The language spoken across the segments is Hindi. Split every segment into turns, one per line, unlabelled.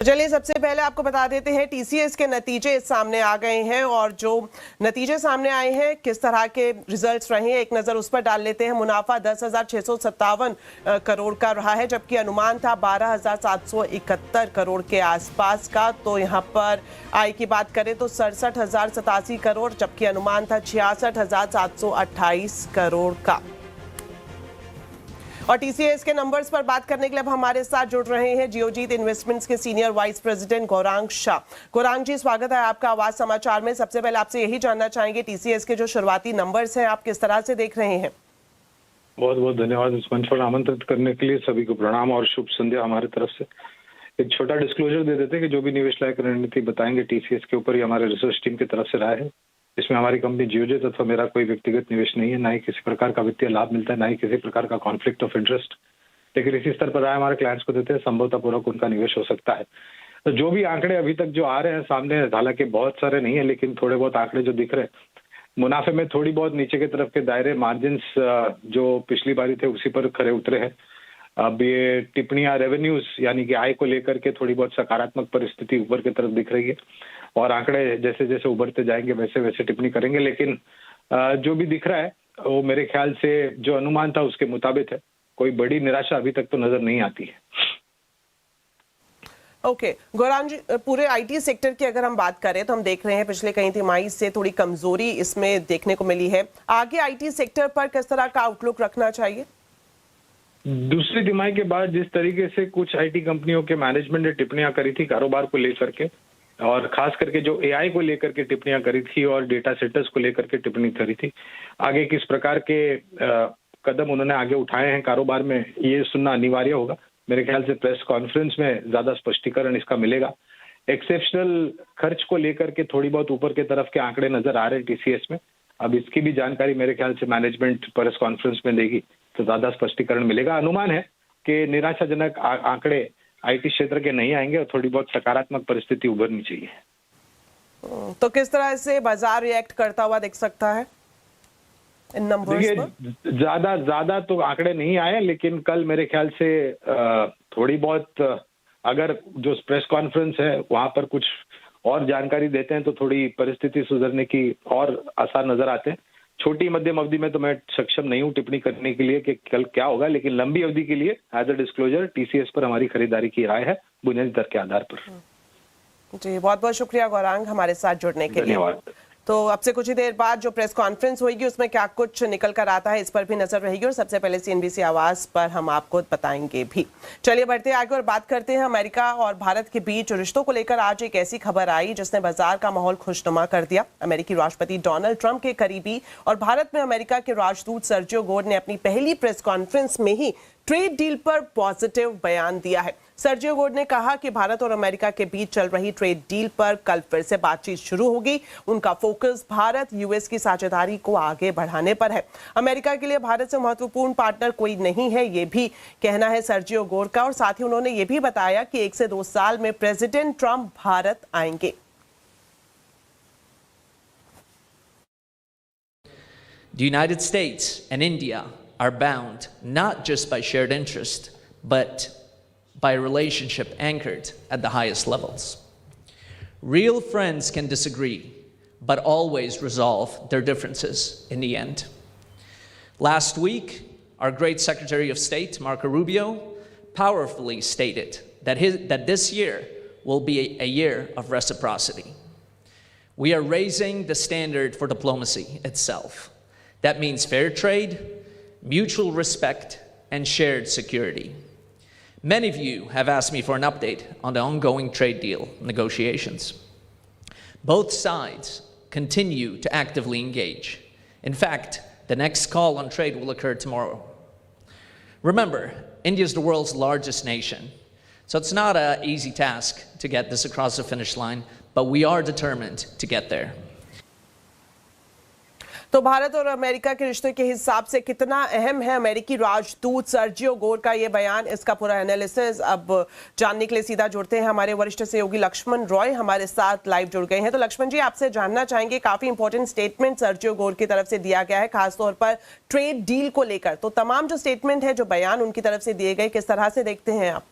चलिए सबसे पहले आपको बता देते हैं टीसीएस के नतीजे सामने आ गए हैं और जो नतीजे सामने आए हैं किस तरह के रिजल्ट्स रहे हैं एक नजर उस पर डाल लेते हैं। मुनाफा 10,657 करोड़ का रहा है जबकि अनुमान था 12,771 करोड़ के आसपास का। तो यहां पर आय की बात करें तो 67,087 करोड़ जबकि अनुमान था 66,728 करोड़ का। और टीसीएस के नंबर्स पर बात करने के लिए अब हमारे साथ जुड़ रहे हैं जियोजीत इन्वेस्टमेंट्स के senior vice president Gaurang Shah. Gaurang ji, स्वागत है आपका आवाज समाचार में। सबसे पहले आपसे यही जानना चाहेंगे टीसीएस के जो शुरुआती नंबर्स हैं आप किस तरह से देख रहे हैं?
बहुत बहुत धन्यवाद इस मंच पर आमंत्रित करने के लिए। सभी को प्रणाम और शुभ संध्या हमारे तरफ से। एक छोटा डिस्क्लोजर दे देते हैं कि जो भी निवेश लायक रणनीति बताएंगे टीसीएस के ऊपर ही हमारे रिसर्च टीम की तरफ से राय है। इसमें हमारी कंपनी जियोजीत अथवा मेरा कोई व्यक्तिगत निवेश नहीं है, ना ही किसी प्रकार का वित्तीय लाभ मिलता है, ना ही किसी प्रकार का कॉन्फ्लिक्ट ऑफ इंटरेस्ट। लेकिन इसी स्तर पर राय हमारे क्लाइंट्स को देते हैं, संभवतः पूर्वक उनका निवेश हो सकता है। तो जो भी आंकड़े अभी तक जो आ रहे हैं सामने, हालांकि बहुत सारे नहीं है लेकिन थोड़े बहुत आंकड़े जो दिख रहे हैं, मुनाफे में थोड़ी बहुत नीचे की तरफ के दायरे, मार्जिन्स जो पिछली बारी थे उसी पर खरे उतरे हैं। अब ये टिप्पणियां रेवेन्यूज यानी कि आय को लेकर के थोड़ी बहुत सकारात्मक परिस्थिति ऊपर की तरफ दिख रही है और आंकड़े जैसे जैसे उभरते जाएंगे वैसे वैसे टिप्पणी करेंगे। लेकिन जो भी दिख रहा है वो मेरे ख्याल से जो अनुमान था उसके मुताबिक है। कोई बड़ी निराशा अभी तक तो नजर नहीं आती है।
ओके गौरांग जी, पूरे आईटी सेक्टर की अगर हम बात करें तो हम देख रहे हैं पिछले कई तिमाही से थोड़ी कमजोरी इसमें देखने को मिली है। आगे आईटी सेक्टर पर किस तरह का आउटलुक रखना चाहिए?
दूसरी तिमाही के बाद जिस तरीके से कुछ आईटी कंपनियों के मैनेजमेंट ने टिप्पणियां करी थी कारोबार को लेकर के, और खास करके जो एआई को लेकर के टिप्पणियां करी थी और डेटा सेंटर्स को लेकर के टिप्पणी करी थी, आगे किस प्रकार के कदम उन्होंने आगे उठाए हैं कारोबार में, ये सुनना अनिवार्य होगा। मेरे ख्याल से प्रेस कॉन्फ्रेंस में ज्यादा स्पष्टीकरण इसका मिलेगा। एक्सेप्शनल खर्च को लेकर के थोड़ी बहुत ऊपर के तरफ के आंकड़े नजर आ रहे हैं टीसीएस में। अब इसकी भी जानकारी मेरे ख्याल से मैनेजमेंट प्रेस कॉन्फ्रेंस में देगी तो ज्यादा स्पष्टीकरण मिलेगा। अनुमान है कि निराशाजनक आंकड़े आईटी क्षेत्र के नहीं आएंगे और थोड़ी बहुत सकारात्मक परिस्थिति उभरनी चाहिए।
तो किस तरह से बाजार रिएक्ट करता हुआ दिख सकता है इन नंबर्स पर?
ज्यादा तो आंकड़े नहीं आए लेकिन कल मेरे ख्याल से थोड़ी बहुत अगर जो प्रेस कॉन्फ्रेंस है वहां पर कुछ और जानकारी देते हैं तो थोड़ी परिस्थिति सुधरने की और आसार नजर आते हैं। छोटी मध्यम अवधि में तो मैं सक्षम नहीं हूं टिप्पणी करने के लिए कि कल क्या होगा, लेकिन लंबी अवधि के लिए एज अ डिस्क्लोजर टीसीएस पर हमारी खरीदारी की राय है बुनियादी दर के आधार पर।
जी बहुत बहुत शुक्रिया गौरांग हमारे साथ जुड़ने के लिए।
धन्यवाद।
तो अब से कुछ ही देर बाद जो प्रेस कॉन्फ्रेंस होगी उसमें क्या कुछ निकल कर आता है इस पर भी नजर रहेगी और सबसे पहले सीएनबीसी आवाज पर हम आपको बताएंगे भी। चलिए बढ़ते आगे और बात करते हैं अमेरिका और भारत के बीच रिश्तों को लेकर। आज एक ऐसी खबर आई जिसने बाजार का माहौल खुशनुमा कर दिया। अमेरिकी राष्ट्रपति डोनाल्ड ट्रंप के करीबी और भारत में अमेरिका के राजदूत सर्जियो गोड ने अपनी पहली प्रेस कॉन्फ्रेंस में ही ट्रेड डील पर पॉजिटिव बयान दिया है। सर्जियो गोड ने कहा कि भारत और अमेरिका के बीच चल रही ट्रेड डील पर कल फिर से बातचीत शुरू होगी। उनका फोकस भारत यूएस की साझेदारी को आगे बढ़ाने पर है। अमेरिका के लिए भारत से महत्वपूर्ण पार्टनर कोई नहीं है, ये भी कहना है सर्जियो गोड का। और साथ ही उन्होंने ये भी बताया कि 1 से 2 साल में प्रेसिडेंट ट्रंप भारत आएंगे।
The United States and India are bound not just by shared interest, but by a relationship anchored at the highest levels. Real friends can disagree, but always resolve their differences in the end. Last week, our great Secretary of State, Marco Rubio, powerfully stated that this year will be a year of reciprocity. We are raising the standard for diplomacy itself. That means fair trade, mutual respect, and shared security. Many of you have asked me for an update on the ongoing trade deal negotiations. Both sides continue to actively engage. In fact, the next call on trade will occur tomorrow. Remember, India is the world's largest nation, so it's not an easy task to get this across the finish line, but we are determined to get there.
तो भारत और अमेरिका के रिश्ते के हिसाब से कितना अहम है अमेरिकी राजदूत सर्जियो गोड का ये बयान, इसका पूरा एनालिसिस अब जानने के लिए सीधा जुड़ते हैं हमारे वरिष्ठ सहयोगी लक्ष्मण रॉय हमारे साथ लाइव जुड़ गए हैं। तो लक्ष्मण जी, आपसे जानना चाहेंगे, काफी इंपॉर्टेंट स्टेटमेंट सर्जियो गोड की तरफ से दिया गया है खासतौर पर ट्रेड डील को लेकर। तो तमाम जो स्टेटमेंट है, जो बयान उनकी तरफ से दिए गए, किस तरह से देखते हैं आप?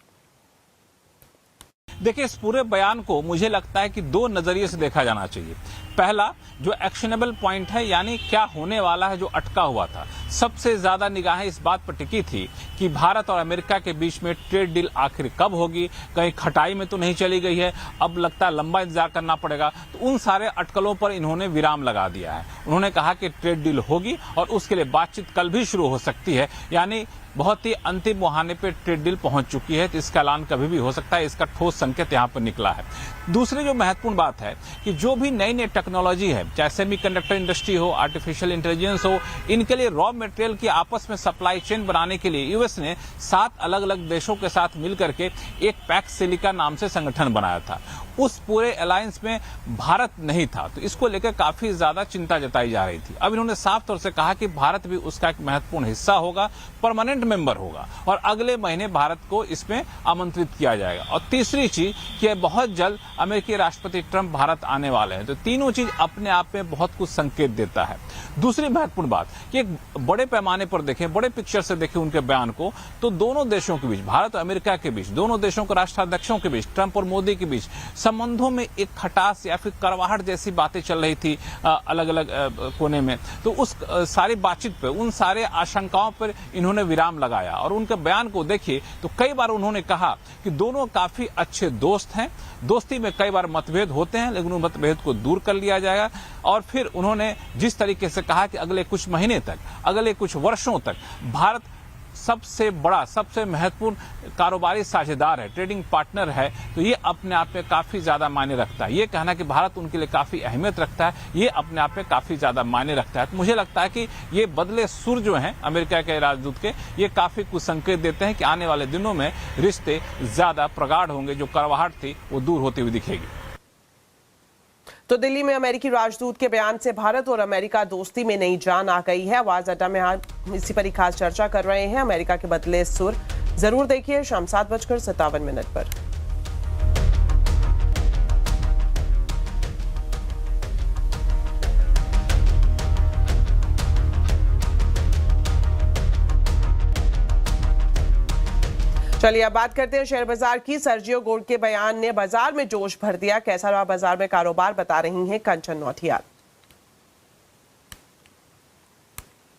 देखिए, इस पूरे बयान को मुझे लगता है कि दो नजरिए से देखा जाना चाहिए। पहला, जो एक्शनेबल पॉइंट है, यानी क्या होने वाला है, जो अटका हुआ था। सबसे ज्यादा निगाहें इस बात पर टिकी थी कि भारत और अमेरिका के बीच में ट्रेड डील आखिर कब होगी, कहीं खटाई में तो नहीं चली गई है, अब लगता है लंबा इंतजार करना पड़ेगा। तो उन सारे अटकलों पर इन्होंने विराम लगा दिया है। उन्होंने कहा कि ट्रेड डील होगी और उसके लिए बातचीत कल भी शुरू हो सकती है, यानी बहुत ही अंतिम मुहाने पे ट्रेड डील पहुंच चुकी है। तो इसका ऐलान कभी भी हो सकता है, इसका ठोस संकेत यहां पर निकला है। दूसरी जो महत्वपूर्ण बात है कि जो भी नई नई टेक्नोलॉजी है, चाहे सेमीकंडक्टर इंडस्ट्री हो, आर्टिफिशियल इंटेलिजेंस हो, इनके लिए रॉ मटेरियल की आपस में सप्लाई चेन बनाने के लिए यूएस ने 7 अलग अलग देशों के साथ मिलकर के एक पैक्स सिलिका नाम से संगठन बनाया था। उस पूरे अलायंस में भारत नहीं था, तो इसको लेकर काफी ज्यादा चिंता जताई जा रही थी। अब इन्होंने साफ तौर से कहा कि भारत भी उसका एक महत्वपूर्ण हिस्सा होगा, परमानेंट मेंबर होगा, और अगले महीने भारत को इसमें आमंत्रित किया जाएगा। और तीसरी चीज कि बहुत जल्द अमेरिकी राष्ट्रपति ट्रंप भारत आने वाले हैं। तो तीनों चीज अपने आप में बहुत कुछ संकेत देता है। दूसरी महत्वपूर्ण बात कि एक बड़े पैमाने पर देखें, बड़े पिक्चर से देखें उनके बयान को, तो दोनों देशों के बीच, भारत और अमेरिका के बीच, दोनों देशों के राष्ट्राध्यक्षों के बीच, ट्रंप और मोदी के बीच संबंधों में एक खटास या फिर कड़वाहट जैसी बातें चल रही थी अलग अलग कोने में। तो उस सारी बातचीत पे, उन सारे आशंकाओं पर इन्होंने विराम लगाया। और उनके बयान को देखिए तो कई बार उन्होंने कहा कि दोनों काफी अच्छे दोस्त हैं, दोस्ती में कई बार मतभेद होते हैं, लेकिन उन मतभेद को दूर कर लिया जाएगा। और फिर उन्होंने जिस तरीके से कहा कि अगले कुछ महीने तक, अगले कुछ वर्षों तक भारत सबसे बड़ा, सबसे महत्वपूर्ण कारोबारी साझेदार है, ट्रेडिंग पार्टनर है, तो ये अपने आप में काफी ज्यादा मायने रखता है। ये कहना कि भारत उनके लिए काफी अहमियत रखता है, ये अपने आप में काफी ज्यादा मायने रखता है। तो मुझे लगता है कि ये बदले सुर जो हैं अमेरिका के राजदूत के, ये काफी कुछ संकेत देते हैं कि आने वाले दिनों में रिश्ते ज्यादा प्रगाढ़ होंगे, जो कड़वाहट थी वो दूर होती हुई दिखेगी।
तो दिल्ली में अमेरिकी राजदूत के बयान से भारत और अमेरिका दोस्ती में नई जान आ गई है। आवाज अड्डा में हम इसी पर ही खास चर्चा कर रहे हैं, अमेरिका के बदले सुर। जरूर देखिए शाम 7:57 पर। चलिए अब बात करते हैं शेयर बाजार की। सर्जियो गोल्ड के बयान ने बाजार में जोश भर दिया। कैसा रहा बाजार में कारोबार, बता रही हैं कंचन नौटियाल।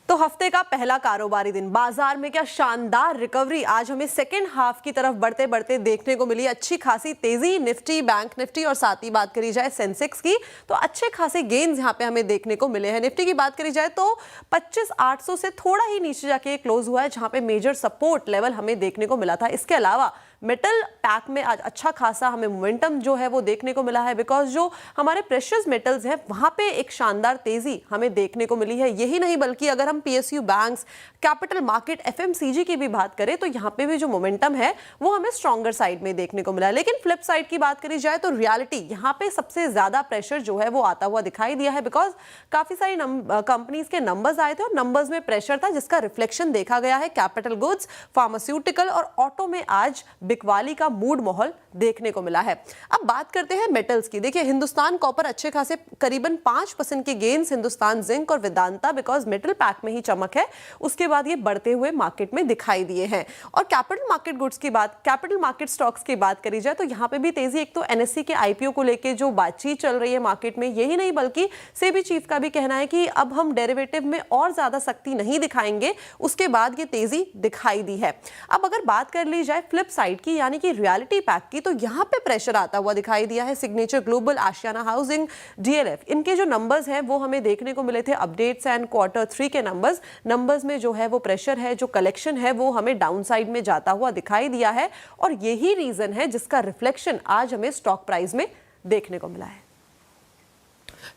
तो हफ्ते का पहला कारोबारी दिन, बाजार में क्या शानदार रिकवरी आज हमें सेकेंड हाफ की तरफ बढ़ते बढ़ते देखने को मिली। अच्छी खासी तेजी निफ्टी, बैंक निफ्टी और साथ ही बात करी जाए सेंसेक्स की तो अच्छे खासे गेन्स यहां पे हमें देखने को मिले हैं। निफ्टी की बात करी जाए तो 25,800 से थोड़ा ही नीचे जाके क्लोज हुआ है, जहां पे मेजर सपोर्ट लेवल हमें देखने को मिला था। इसके अलावा मेटल पैक में आज अच्छा खासा हमें मोमेंटम जो है वो देखने को मिला है, बिकॉज जो हमारे प्रेशियस मेटल्स हैं वहां पे एक शानदार तेजी हमें देखने को मिली है। यही नहीं बल्कि अगर हम PSU banks, capital market, FMCG की भी बात करें तो यहाँ पे भी जो मोमेंटम है वो हमें स्ट्रॉन्गर साइड में देखने को मिला है। लेकिन फ्लिप साइड की बात करी जाए तो रियलिटी यहाँ पे सबसे ज्यादा प्रेशर जो है वो आता हुआ दिखाई दिया है, बिकॉज काफी सारी कंपनीज के नंबर्स आए थे और नंबर्स में प्रेशर था, जिसका रिफ्लेक्शन देखा गया है कैपिटल गुड्स, फार्मास्यूटिकल और ऑटो में आज बिकवाली का मूड माहौल देखने को मिला है। अब बात करते हैं मेटल्स की। देखिए हिंदुस्तान कॉपर अच्छे खासे करीबन 5% के गेन्स, हिंदुस्तान जिंक और वेदांता बिकॉज मेटल पैक में ही चमक है, उसके बाद ये बढ़ते हुए मार्केट में दिखाई दिए हैं। और कैपिटल मार्केट गुड्स की बात, कैपिटल मार्केट स्टॉक्स की बात करी जाए तो यहाँ पे भी तेजी, एक तो एनएससी के आईपीओ को लेके जो बातचीत चल रही है मार्केट में, यही नहीं बल्कि सेबी चीफ का भी कहना है कि अब हम डेरिवेटिव में और ज्यादा सख्ती नहीं दिखाएंगे, उसके बाद ये तेजी दिखाई दी है। अब अगर बात कर ली जाए फ्लिप साइड की यानी कि रियलिटी पैक की, तो यहाँ पे प्रेशर आता हुआ दिखाई दिया है। सिग्नेचर ग्लोबल, आशियाना हाउसिंग, डीएलएफ, इनके जो नंबर्स हैं वो हमें देखने को मिले थे अपडेट्स एंड Q3 के नंबर्स में जो है वो प्रेशर है, जो कलेक्शन है वो हमें डाउन साइड में जाता हुआ दिखाई दिया है और यही रीजन है जिसका रिफ्लेक्शन आज हमें स्टॉक प्राइस में देखने को मिला है।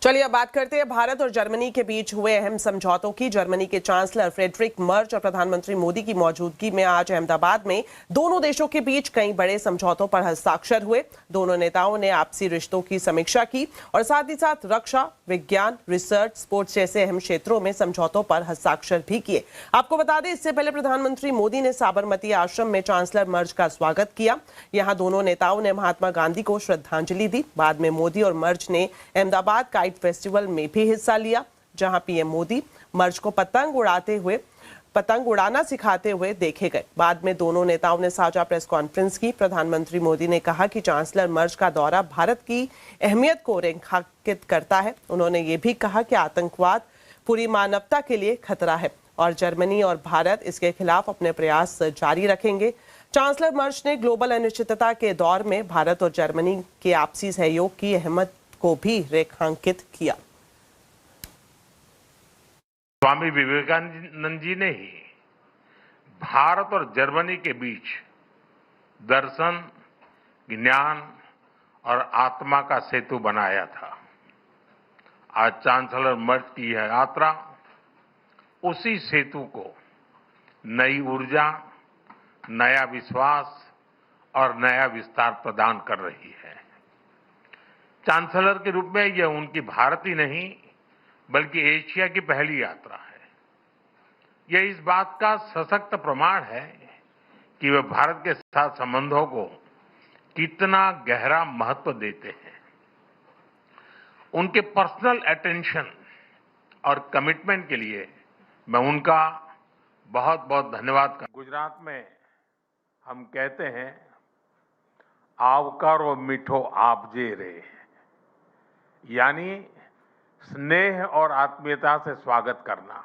चलिए अब बात करते हैं भारत और जर्मनी के बीच हुए अहम समझौतों की। जर्मनी के चांसलर फ्रेडरिक मर्ज और प्रधानमंत्री मोदी की मौजूदगी में आज अहमदाबाद में दोनों देशों के बीच कई बड़े समझौतों पर हस्ताक्षर हुए। दोनों नेताओं ने आपसी रिश्तों की समीक्षा की और साथ ही साथ रक्षा, विज्ञान, रिसर्च, स्पोर्ट्स जैसे अहम क्षेत्रों में समझौतों पर हस्ताक्षर भी किए। आपको बता दें इससे पहले प्रधानमंत्री मोदी ने साबरमती आश्रम में चांसलर मर्ज का स्वागत किया। यहाँ दोनों नेताओं ने महात्मा गांधी को श्रद्धांजलि दी। बाद में मोदी और मर्ज ने अहमदाबाद काइट फेस्टिवल में भी हिस्सा लिया, जहां पीएम मोदी मर्ज को पतंग उड़ाते हुए पतंग उड़ाना सिखाते हुए देखे गए। बाद में दोनों नेताओं ने साझा प्रेस कॉन्फ्रेंस की। प्रधानमंत्री मोदी ने कहा कि चांसलर मर्ज का दौरा भारत की अहमियत को रेखांकित करता है। उन्होंने ये भी कहा कि आतंकवाद पूरी मानवता के लिए खतरा है और जर्मनी और भारत इसके खिलाफ अपने प्रयास जारी रखेंगे। चांसलर मर्ज ने ग्लोबल अनिश्चितता के दौर में भारत और जर्मनी के आपसी सहयोग की अहमियत को भी रेखांकित किया।
स्वामी विवेकानंद जी ने ही भारत और जर्मनी के बीच दर्शन, ज्ञान और आत्मा का सेतु बनाया था। आज चांसलर मर्ज की यह यात्रा उसी सेतु को नई ऊर्जा, नया विश्वास और नया विस्तार प्रदान कर रही है। चांसलर के रूप में यह उनकी भारत ही नहीं बल्कि एशिया की पहली यात्रा है। यह इस बात का सशक्त प्रमाण है कि वे भारत के साथ संबंधों को कितना गहरा महत्व देते हैं। उनके पर्सनल अटेंशन और कमिटमेंट के लिए मैं उनका बहुत बहुत धन्यवाद करता हूं। गुजरात में हम कहते हैं आवकारो मीठो आपजे रे, यानी स्नेह और आत्मीयता से स्वागत करना।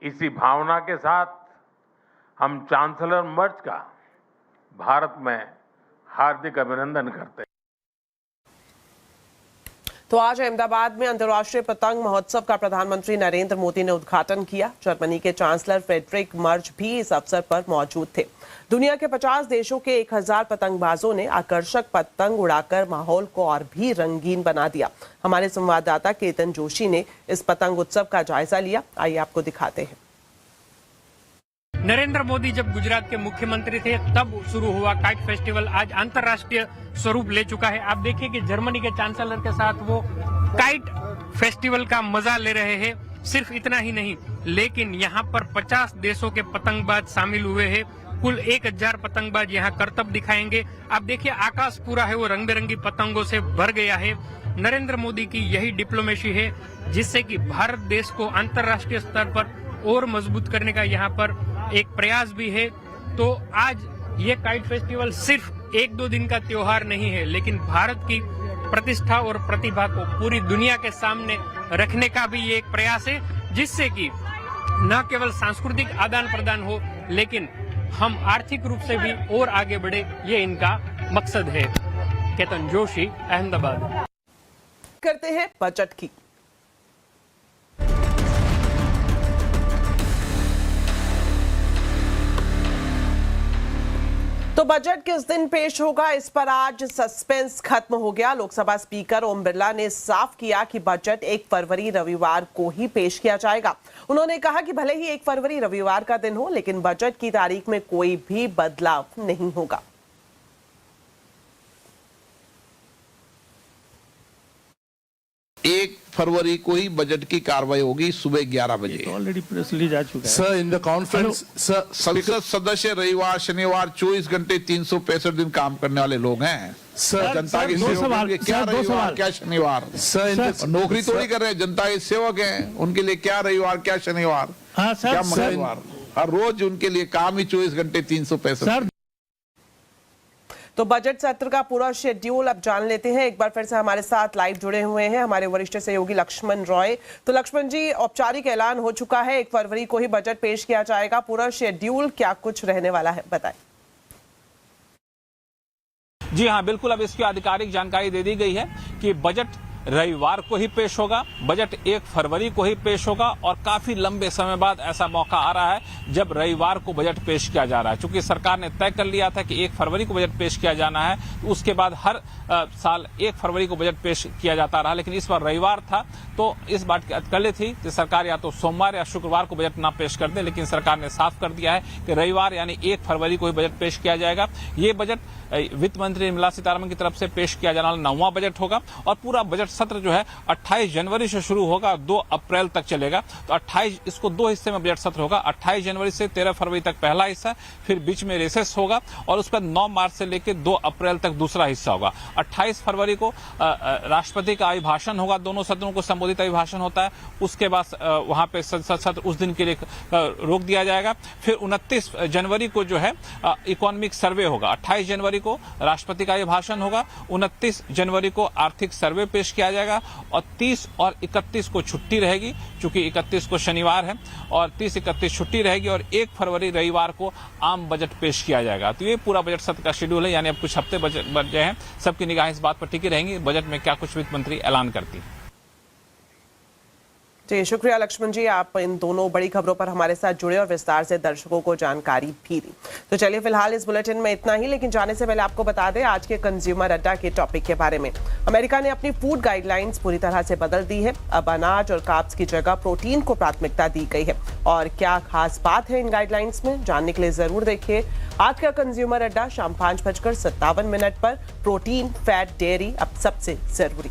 इसी भावना के साथ हम चांसलर मर्ज का भारत में हार्दिक अभिनंदन करते हैं।
तो आज अहमदाबाद में अंतर्राष्ट्रीय पतंग महोत्सव का प्रधानमंत्री नरेंद्र मोदी ने उद्घाटन किया। जर्मनी के चांसलर फ्रेडरिक मर्ज भी इस अवसर पर मौजूद थे। दुनिया के 50 देशों के 1000 पतंगबाजों ने आकर्षक पतंग उड़ाकर माहौल को और भी रंगीन बना दिया। हमारे संवाददाता केतन जोशी ने इस पतंग उत्सव का जायजा लिया। आइए आपको दिखाते हैं।
नरेंद्र मोदी जब गुजरात के मुख्यमंत्री थे तब शुरू हुआ काइट फेस्टिवल आज अंतर्राष्ट्रीय स्वरूप ले चुका है। आप देखिए कि जर्मनी के चांसलर के साथ वो काइट फेस्टिवल का मजा ले रहे हैं। सिर्फ इतना ही नहीं, लेकिन यहाँ पर 50 देशों के पतंगबाज शामिल हुए हैं। कुल 1000 पतंगबाज यहाँ करतब दिखाएंगे। आप देखिए आकाश पूरा है वो रंग बिरंगी पतंगों से भर गया है। नरेंद्र मोदी की यही डिप्लोमेसी है जिससे कि भारत देश को अंतर्राष्ट्रीय स्तर पर और मजबूत करने का यहाँ पर एक प्रयास भी है। तो आज ये काइट फेस्टिवल सिर्फ 1-2 दिन का त्योहार नहीं है, लेकिन भारत की प्रतिष्ठा और प्रतिभा को पूरी दुनिया के सामने रखने का भी ये एक प्रयास है, जिससे कि न केवल सांस्कृतिक आदान प्रदान हो लेकिन हम आर्थिक रूप से भी और आगे बढ़े, ये इनका मकसद है। केतन जोशी, अहमदाबाद।
करते हैं बजट की। तो बजट किस दिन पेश होगा, इस पर आज सस्पेंस खत्म हो गया। लोकसभा स्पीकर ओम बिरला ने साफ किया कि बजट 1 फरवरी रविवार को ही पेश किया जाएगा। उन्होंने कहा कि भले ही 1 फरवरी रविवार का दिन हो, लेकिन बजट की तारीख में कोई भी बदलाव नहीं होगा।
1 फरवरी को ही बजट की कार्रवाई होगी सुबह 11 बजे।
ऑलरेडी प्रेस रिलीज आ चुका है
सर। इन द कॉन्फ्रेंस संसद सदस्य रविवार, शनिवार 24 घंटे 365 दिन काम करने वाले लोग हैं सर। जनता की सेवा के क्या रविवार क्या शनिवार सर, नौकरी थोड़ी कर रहे हैं, जनता के सेवक हैं, उनके लिए क्या रविवार क्या शनिवार क्या मंगलवार, हर रोज उनके लिए काम ही 24 घंटे 365।
तो बजट सत्र का पूरा शेड्यूल अब जान लेते हैं। एक बार फिर से हमारे साथ लाइव जुड़े हुए हैं हमारे वरिष्ठ सहयोगी लक्ष्मण रॉय। तो लक्ष्मण जी, औपचारिक ऐलान हो चुका है, 1 फरवरी को ही बजट पेश किया जाएगा। पूरा शेड्यूल क्या कुछ रहने वाला है, बताएं।
जी हाँ, बिल्कुल। अब इसकी आधिकारिक जानकारी दे दी गई है कि बजट रविवार को ही पेश होगा, बजट 1 फरवरी को ही पेश होगा और काफी लंबे समय बाद ऐसा मौका आ रहा है जब रविवार को बजट पेश किया जा रहा है। चूंकि सरकार ने तय कर लिया था कि 1 फरवरी को बजट पेश किया जाना है, तो उसके बाद हर साल 1 फरवरी को बजट पेश किया जाता रहा, लेकिन इस बार रविवार था तो इस बात की अटकलें थी कि सरकार या तो सोमवार या शुक्रवार को बजट ना पेश कर दे, लेकिन सरकार ने साफ कर दिया है कि रविवार यानी 1 फरवरी को ही बजट पेश किया जाएगा। ये बजट वित्त मंत्री निर्मला सीतारमण की तरफ से पेश किया जाने वाला 9वां बजट होगा और पूरा बजट बजट सत्र जो है 28 जनवरी से शुरू होगा, 2 अप्रैल तक चलेगा। तो 28 इसको 2 हिस्से में बजट सत्र होगा, 28 जनवरी से 13 फरवरी तक पहला हिस्सा, फिर बीच में रिसेस होगा और उसके बाद 9 मार्च से लेकर 2 अप्रैल तक दूसरा हिस्सा होगा। 28 फरवरी को राष्ट्रपति का अभिभाषण होगा, दोनों सदनों को संबोधित अभिभाषण होता है। उसके बाद वहां पे संसद सत्र उस दिन के लिए रोक दिया जाएगा। फिर 29 जनवरी को जो है इकोनॉमिक सर्वे होगा। 28 जनवरी को राष्ट्रपति का अभिभाषण होगा, 29 जनवरी को आर्थिक सर्वे पेश किया जाएगा और 30 और 31 को छुट्टी रहेगी, चूंकि 31 को शनिवार है और 30-31 छुट्टी रहेगी और 1 फरवरी रविवार को आम बजट पेश किया जाएगा। तो ये पूरा बजट सत्र का शेड्यूल है, यानी अब कुछ हफ्ते बच गए हैं। सबकी निगाहें इस बात पर टिकी रहेंगी बजट में क्या कुछ वित्त मंत्री ऐलान करती है।
जी शुक्रिया लक्ष्मण जी, आप इन दोनों बड़ी खबरों पर हमारे साथ जुड़े और विस्तार से दर्शकों को जानकारी भी दी। तो चलिए फिलहाल इस बुलेटिन में इतना ही, लेकिन जाने से पहले आपको बता दें आज के कंज्यूमर अड्डा के टॉपिक के बारे में। अमेरिका ने अपनी फूड गाइडलाइंस पूरी तरह से बदल दी है। अब अनाज और कार्ब्स की जगह प्रोटीन को प्राथमिकता दी गई है। और क्या खास बात है इन गाइडलाइंस में, जानने के लिए जरूर देखिए आज का कंज्यूमर अड्डा शाम 5:57 पर। प्रोटीन, फैट, डेयरी अब सबसे जरूरी।